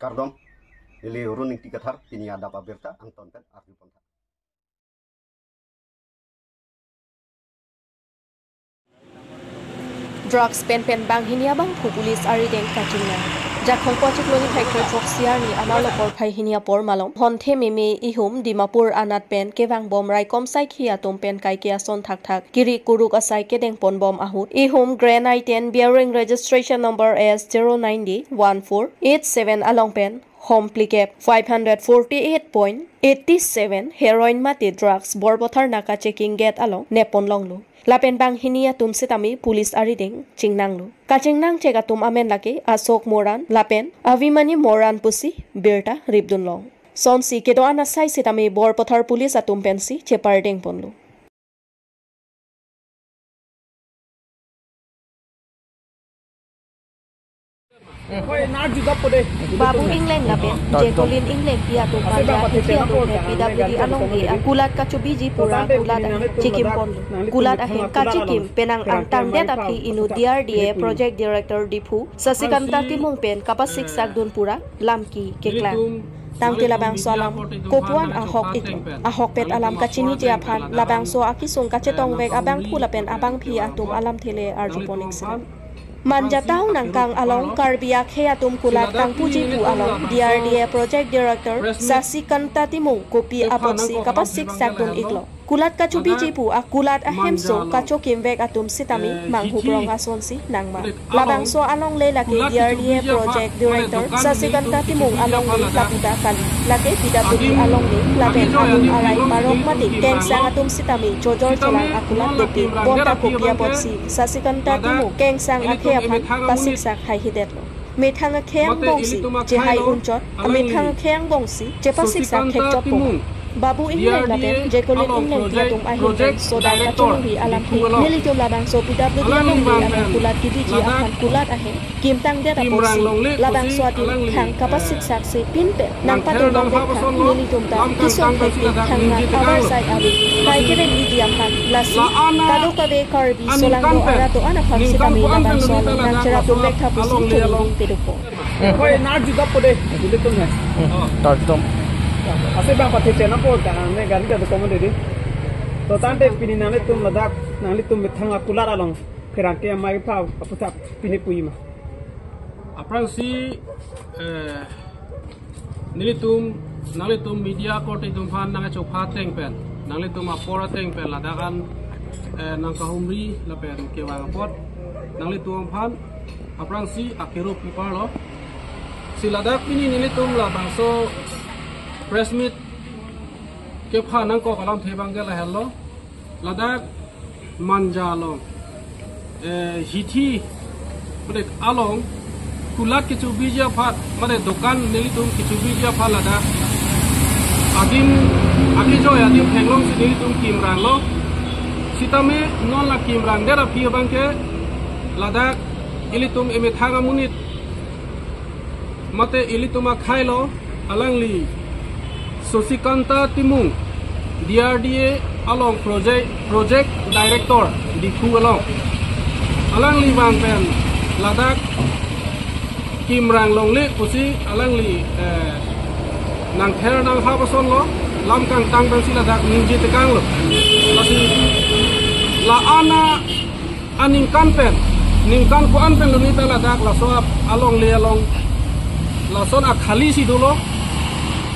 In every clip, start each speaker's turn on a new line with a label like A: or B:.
A: Kardom, ili runing tikathar tini ada pabirta ang tonten arju ponta.
B: Drugs pen bang hinia bang pu police ari deng kachingna jakhong project loni factory drugs ni amalo por phai hinia por malong honthe meme ihum dimapur anat pen kewang bom rai kom sai khia tom pen kai kia son thak thak kiri kuruk asai ke deng pon bom ahut ihum granite 10 bearing registration number S0901487 along pen home plicap 548.87 heroin mate drugs borbothar naka checking gate along nepon longlu lapen bang hinia tum setami police ari deng chingnanglu kachingnang chega tum amen lake asok moran lapen avimani moran pusi birta ribdun long sonsi kedo anasai setami borpothar police atum pensi chepar deng ponlu Babu England lapen Jekolin England pia tu panja pia tu PWD anong di kulat kacubiji pura kulat cikim pon kulat ahen kacikim penang antang det api inu DRDA project director Dipu Sasikanta timung pen kapasik sagdun pura lamki keklan tang ti labang so alam kopuan ahok itu ahok pet alam kacini jiaphan labang so akisung kacetong vek abang phulapen abang phi atum alam thele arjuponik silam Manjatau nangkang along Karbia Kheatum kulat kang puji pu along DRDA project director Sasikanta timung kopi apopsi kapasik sagdun iklo kulat kacubi jipu akulat ahemso kacokim vek atum sitami manghuprong asonsi nangma labang so along le lake DRDA project director Sasikanta timung along le lapita kali lake PWD along le lapen alung alai marok mati keng sang atum sitami jojor celang akulat dopi bonta kopia potsi Sasikanta timung keng sang akheapan pasik sak hai hidetlo methang kheng bongsi je hai unchot methang kheng bongsi je pasik sak khekjot pong Babu England lapen Jekolin England dia tum ahin soda kacungi alam hi nili tum labang so PWD along le akan kulat kibiji akan kulat ahin kimtang dia taposi labang swati thang kapasik saksi pinpe nang patulong dekha nili tum ta kisong hekti thang na cover side abi kai kere ni diamhan lasi kado kabe karbi solango arato ana phamsi tami labang so nang chera tum dekha pusi chulung pedupo
C: koi na juga pode ditum hai
A: Kardom.
C: Ase bang pati tena po kan ne gan ka to komode di to tante pini nale tum ladak nale tum thanga kulara long khirang ke mai pha aputa pini pui ma
D: aprang si nale tum media ko te tum phan nang chok pha teng pen nale tum apora teng pen ladakan nang ka humri la pen ke wa pot nale tum phan aprang si akero pipar lo si ladak pini nile tum la bangso press meet ke pha nang ko kalam thebang ge la hello ladak manja lo hithi mane along kulat ke chubija phat mane dokan neli tum ke chubija phat ladak agim jo adim phenglong si neli tum kim rang lo sitame non la kim rang dera phi bang ke ladak ili tum eme thanga munit mate ili tuma khailo alangli Sasikanta timung DRDA along project director Dipu along alang li bang pen ladak kimrang long le pusi alang li nang ther nang ha pason lo lam kang tang bang si ladak ninji tekang lo lasi la ana aning kan pen ning kan ko an pen lo ni ta ladak la so along le along la son a khali si dolo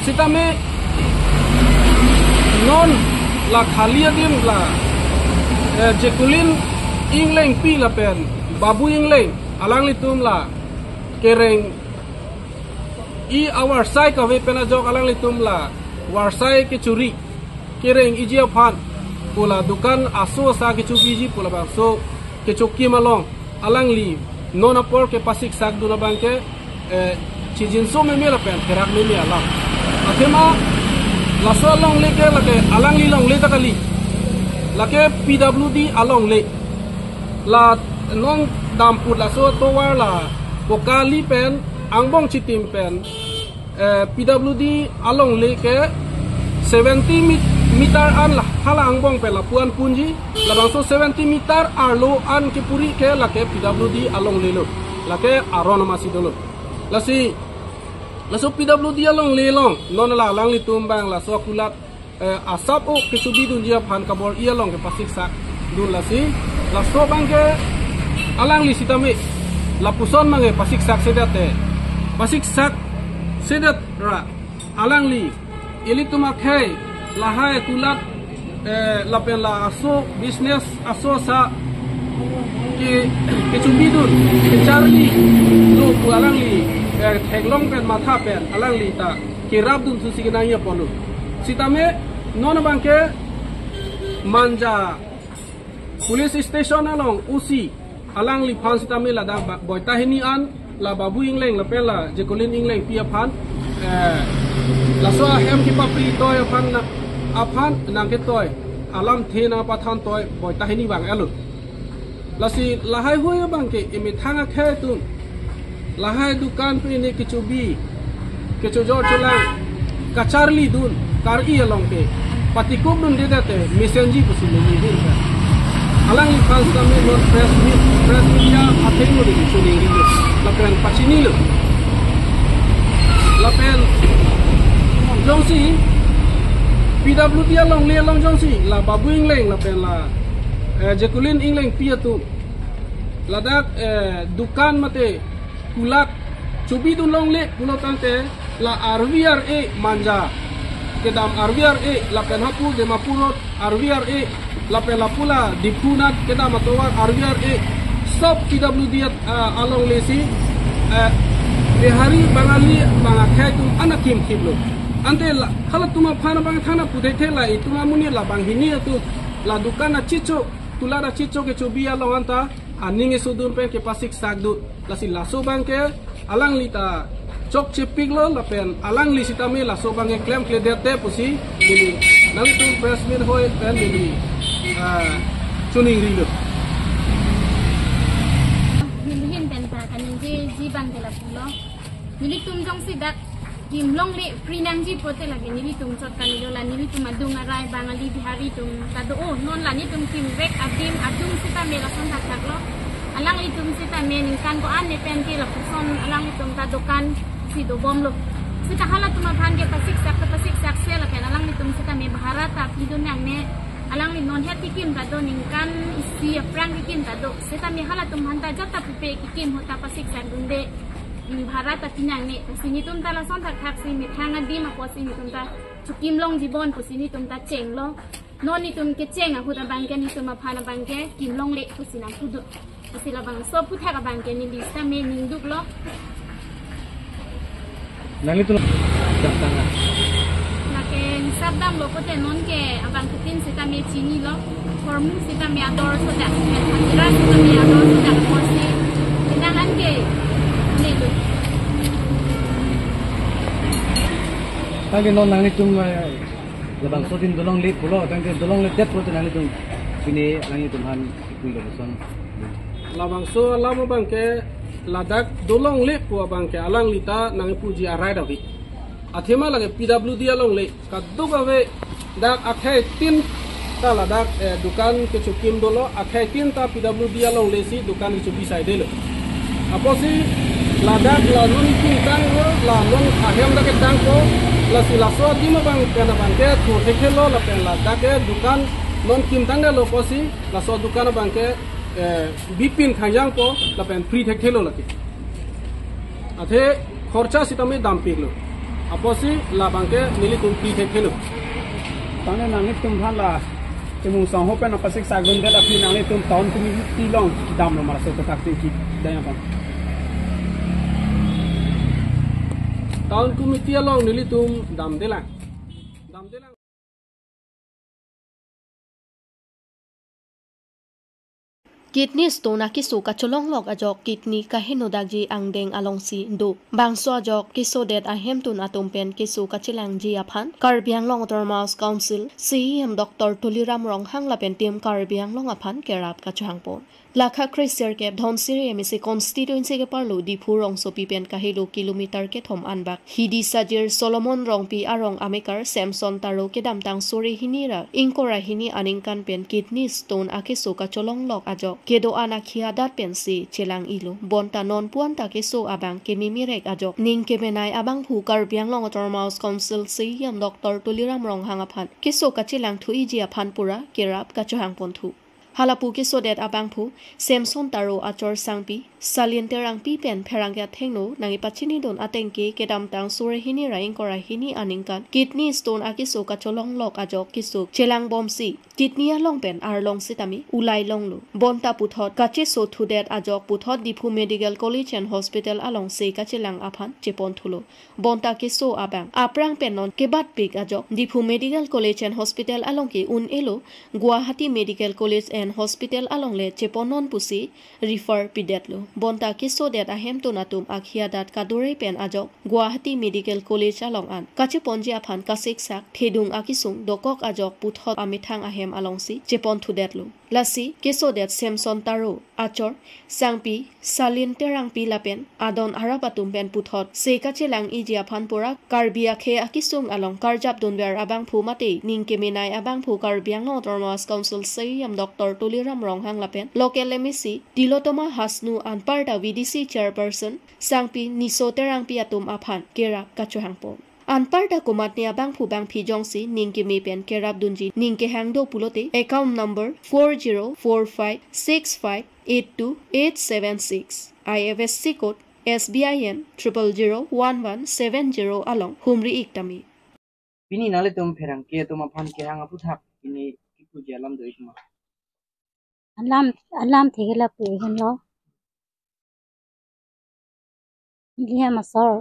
D: sitame non la khalia dim la Jekolin England pi la pen Babu England alang litum la kereng I our sai ka ve pena jok alang litum la warsai ke curi kereng ijia phan pula dukan aso sa ke chupi ji pula ba so ke chokki malong alang li non apor ke pasik sak duna bang ke chijin so me la pen kerak me ala athema laso along le ke lake alang li long le takali lake PWD along le la non dam put laso to war la pokali pen angbong chitim pen PWD along le ke 70 meter an la hala angbong pe la puan punji la bangso 70 meter arlo an ke puri ke lake PWD along le lo lake arona masi dolo lasi la so PWD long le long non la lang li tum bang la so kulat asap o ke subi dun dia phan kabor ia long ke pasik sak dun la si la so bang ke alang li sitame la puson mange pasik sak sedate pasik sak sedat ra alang li ili tuma khai la hai kulat la pen la aso business aso sa ke subi dun ke charli lu ku alang li theglong pen matha pen alang li ta ke rab dun su signa ia ponu sitame non bangke manja police station along usi alang li phan sitame la da boita hini an la babu ingleng la pela jekolin ingleng pia phan la so hem ki papi toy phan na aphan nang ke toy alam thena pathan toy boita hini bang alu la si la hai hoy bangke imi thanga khe tu la hai dukan pe ni kichubi kichujo chulang kacharli dun kar i along ke patikop dun de date messenger pusi ni din ka alang li fans kami non press media atheng mo di chuni ri la pen pachini lo la pen jongsi PWD along le along jongsi la babu ingleng la pen la jekulin ingleng pia tu la dak dukan mate kulak chubi dun long le pulo tante la RVRA manja kedam RVRA la penhapu de mapurot RVRA la pelapula dipunat kedam atowar RVRA stop PWD along lesi behari bangali bangakai tu anak kim kiblo ante la khala tuma phana bang thana pudai thela ituma muni la bang hini tu la dukana chicho tulara chicho ke chubi along anta aninge sudun pe ke pasik sagdu la si laso bang ke alang lita chok chipik lo la pen alang li sitame la so bang claim kle dete pusi dili nang tu press meet hoy pen dili chuning ri lo
E: nilihin pen ta kanin ji bang de la pulo nili tum jong si dak kim long le prinang ji pote lagi nili tum chot kan la nili tum adung arai bangali bihari tum kado oh non la ni tum kim rek adim adung sitame la san tak lo alang li tum sitame ning kan ko an ne pen ke la puson alang li tum ta dokan si do bom lo sita hala tuma phan ke pasik sak se la pen alang li tum sitame bharata pidun yang ne alang li non het kim ta do ning kan si prang kim ta do sitame hala tum hanta jata pe kim hota pasik sak dunde bharata tinang ne sini tum ta la son tak thak si mi thanga di ma ko sini tum ta chukim long jibon ko sini tum ta cheng lo non ni tum ke cheng a huta bang ke ni tum ma phana bang ke kim long le ko sina kudu sila bang so putha ka bang ke ni lista me ning duk lo
C: nang itu datang
E: makin sabdam lo pote non ke abang ketin sita me chini lo formu sita me ador so da kira sita me ador so da kosi kenangan ke ni lo
C: tadi non nang itu labang so din dolong le pulo tang dolong le det pulo nang itu sini nang itu han ikui lo son
D: labang so lama bang ke ladak dolong le pu bang ke alang lita nang puji arai dawi athema lage PWD along le kaddu gawe dak akhai tin ta ladak dukan ke chukim dolo akhai tin ta PWD along le si dukan ke chubi sai de lo aposi ladak la non tin tang ro la non ahem dak tang ko la silaso di ma bang ke na bang ke thu thekelo la pen ladak ke dukan non kim tang de lo posi la so dukan bang ke bipin khangjang ko la pen free thekelo la ke athe khorcha sitame dam piglo aposi la bangke nili tum free thekelo
C: tane nang itu bhala temu sang ho pen pasik sagun de api nang itu tahun kumi ti long dam lo mara so tak ti daya pa
D: tahun kumiti along nili tum dam delang
B: kidney stone ki su ka cholong lok ajok kidney ka henodak ji angdeng along si do bangso ajok kiso det ahem tun atom pen kisu ka chilang ji aphan karbiang long termas council cm dr tuliram rong hang la pen tim karbiang long aphan kerap ka changpon Lakha Christier ke Dhonsiri emisi constituency ke parlo Diphur rong sopi pen kahilo kilometer ke thom anbak Hidi Sajir Solomon rong pi arong amekar Samson taro ke damtang sore hinira ingkora hini aningkan pen kidney stone ake soka cholong lok ajo kedo anakhia dat pen si chelang ilo bonta non puan ta ke so abang ke mimirek ajo ning ke benai abang phukar biang long Autonomous Council si yam Dr. Tuliram rong hangaphan ke so ka chelang thui ji aphan pura kerap ka chohang ponthu Halapu ke sodet abangpu Samson taro achor sangpi saliente rangpi pen pherangya thengno nangi pachini don atengke kedam tang sore hini raing kora hini aningkan kidney stone aki soka cholong lok ajok kisuk chelang bomsi kidney along pen arlong sitami ulai longlu bonta puthot kache so thudet ajok puthot Diphu Medical College and Hospital along se ka chelang aphan chepon thulo bonta ke so abang aprang penon kebat pik ajok Diphu Medical College and Hospital along ke un elo Guwahati Medical College and Hospital along le cheponon pusi refer pidetlo bonta kiso det ahem to natum akhia dat kadore pen ajok Guwahati Medical College along an kache ponji aphan kasik sak thedung akisung dokok ajok puthot amithang ahem along si chepon thudetlo lasi kiso det Samson taro achor sangpi salin terangpi lapen adon arapatum pen puthot se kache lang iji aphan pora karbia khe akisung along karjap donber abang phu mate ningke menai abang phu karbiang Autonomous Council sayam Dr. Tuliram rong hang lapen local emisi Dilotoma Hasnu Anparta VDC chairperson sangpi niso terangpi atum aphan kerap kachohangpo Anparta kumatni abang phubang phijongsi ningke mepen kerap dunji ningke hangdo pulote account number 4045658286 IFSC code SBIN 0001170 along humri iktami
F: Bini nale tum pherang ke tum aphan ke hang aputhak ini ipu jalam doi tuma
G: alam thegela pugen lo liha masar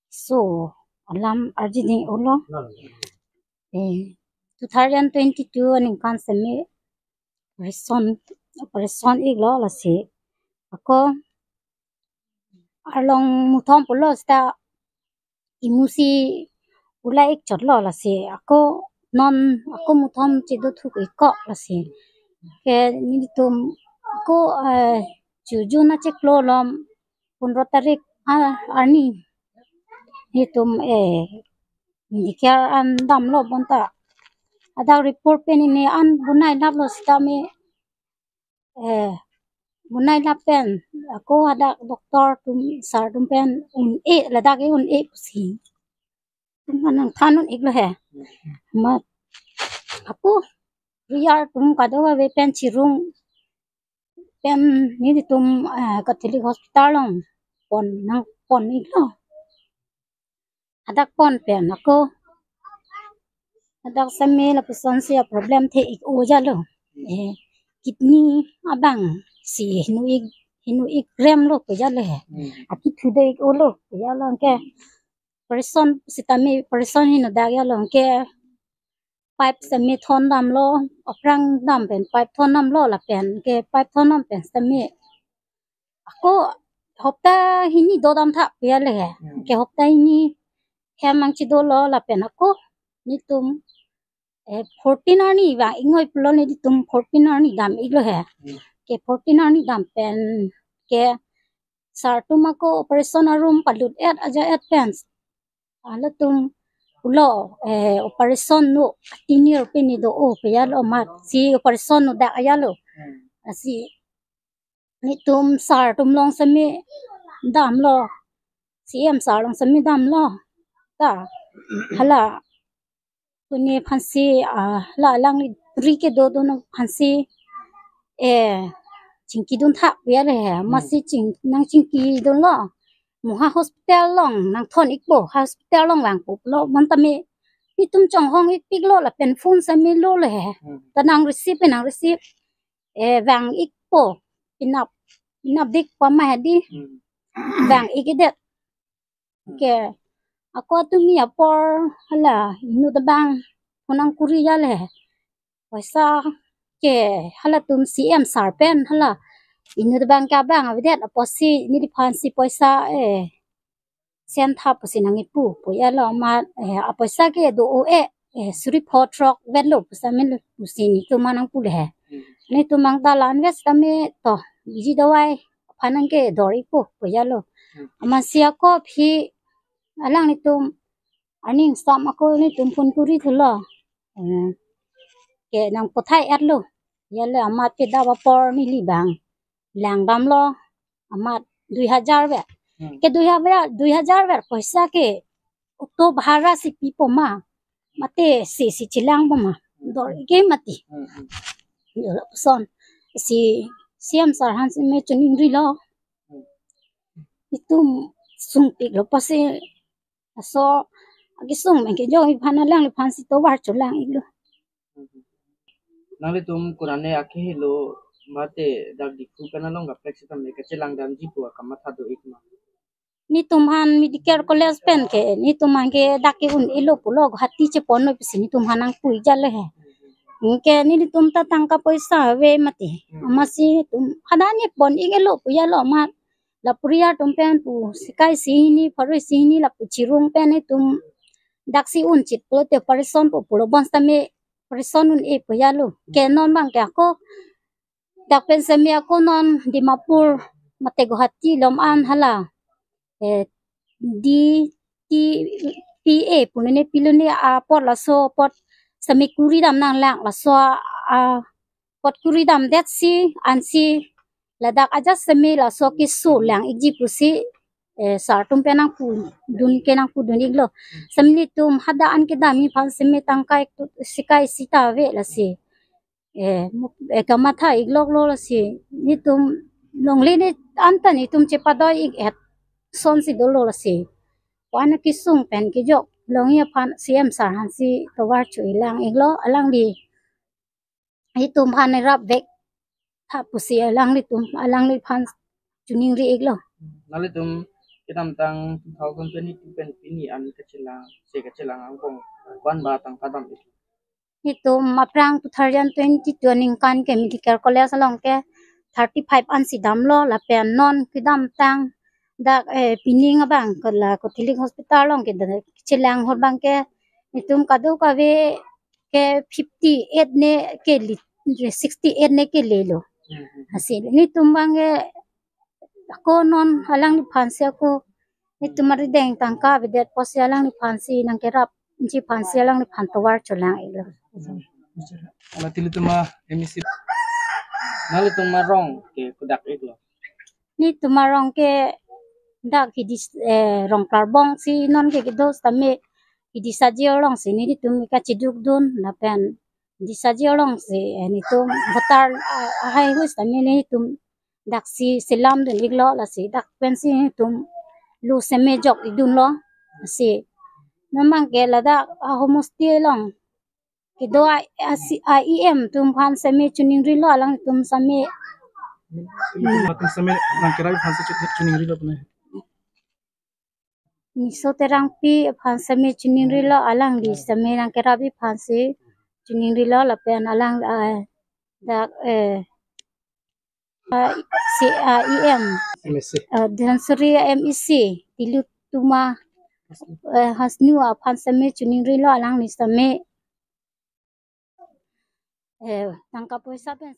G: so alam arjini ulo 2022 aning kan semi operation iglo lasi ako arlong muthom pulo sta imusi ulai ik chotlo lasi ako muthom chido thuk ikko lasi ke nitum ko juju na cheklo lom 15 tarik ani nitum dikar an dam lo bonta ada report pen ini an bunai lap lo stame bunai lap pen ako ada doktor tum sar tum pen un ladak un pusi tum anang thanun iklo he ma aku riyar tum kadawa we pen chirung pen ni tum Catholic Hospital long pon iklo adak pon pen ako adak same la person se problem the ik ojalo kidney abang si hinu ik rem lo pejalo he aki thude ik olo pejalo ke person sitami person hinu dagyalo ke pipe sami thon dam lo aprang dam pen pipe thon dam lo la pen ke pipe thon dam pen sami ako hopta hini do dam tha pele he ke hopta hini hemang chi do lo la pen ako ni tum 14 ani wa ingoi pulo ni tum 14 ani dam iglo he ke 14 ani dam pen ke sartuma ko operation room palut aja pens ala tum ulo operation no tinir pini do o peyalo mat si operation no da ayalo asi ni tum sar tum long sami dam lo CM sar long sami dam lo ta hala kuni phansi la lang ri ke do no phansi chingki dun tha peyale masi chingki dun lo muha hospital long nang thon ikbo hospital long wang pup lo montami ni tum chong hong ik pik lo la pen phone sami lo le ta nang receive wang ikbo inap dik pa ma di wang ikidet ke ako tumi apor hala inu da bang konang kuri ya le paisa ke hala tum CM sar pen hala inu da bang ka bang avidet aposi ni di phansi paisa sen tha pasi nangi pu ya lo ma apoisa ke do suri photrok velo pusamin pusini to manang pu le ni tumang talan wes tame to biji dawai phanang ke dori ko pojalo amasia ko phi alang ni tum aning sam ako ni tum pun kuri thulo ke nang pothai atlo yale amat ke dawa por ni libang lang dam lo amat 2000 be ke 2000 be paisa ke to bhara si pipo ma mate si chilang ma dori ke mati son si siam sarhan se me chuning ri lo itum sung tik lo pase so agi sung men ke jo hi phana lang le phan si to war chulang iglo
F: nang le tum kurane akhe lo mate dak dikhu kana long ga flex tam me ka chelang dam ji pu ka matha do ikma
G: ni tumhan medical college pen ke ni tumhan ke daki un ilo pulo hati che pono pisi ni tumhan ang pui jale he ke ni tum ta tangka paisa we mati amasi tum hadani pon igelo puya lo ma la puria tum pen pu sikai sini pare sini la pu chirung pen ni tum daksi un chit po te parison po pulo bons tame parison un e puya lo ke non bang ke ako dak pen semi ako non Dimapur mate Guwahati lom an hala di PA punene pilone a pot la so pot sami kuri dam nang lang la so a pot kuri dam that si an si ladak aja sami la so ki so lang iji pusi sar tum penang pu dun kenang pu dun iglo samli tum hada an ke dami phan sami tangkai sikai sita ve la si kamatha iglok lo la si ni tum longli ni anta ni tum chepadoi ik et son si dolo la si wana ki sung pen ki jok longia phan siam sar han si to war chui lang iglo alang li hi tum phan ni rap vek tha pusi alang li phan chuning ri iglo
F: nang le tum kitam tang 2022 pen pini an ka chelang ang kong wan ba tang kadam ik
G: hi tum maprang 2022 ning kan ke medical college along ke 35 an si dam lo la pen non kidam tang dak pining abang kala ko thiling hospital long ke chelang hor bang ke itum kadu ka ve ke 58 ne ke 68 ne ke le lo hasil ni tum bang ke ko non halang ni phansia ko ni tumari deng tangka videt posi halang ni phansi nang ke rap ji phansi halang ni phan tawar cholang ilo
F: ala tilu tuma emisi nang le tum marong ke kudak iklo
G: ni tumarong ke dak hidis rong karbong si non ke dos tame hidisajio long si ni tum ka chiduk dun na pen disajio long si ni tum votar hai hus tame ni tum dak si silam dun iglo la si dak pen si tum lu seme jok idun lo si namang ke la dak homosti long ke do IEM tum phan seme chuning ri lo lang tum same
D: Matin sampai nangkirai phansi chuning ri lo pune.
G: Niso terang pi phan same chuning ri lo alang li same nang kerabi phan se chuning ri lo la pen alang dak IEM
D: MSC.
G: Dhansuri MEC tilu tuma hasnu phan same chuning ri lo alang li same tangka poisa pen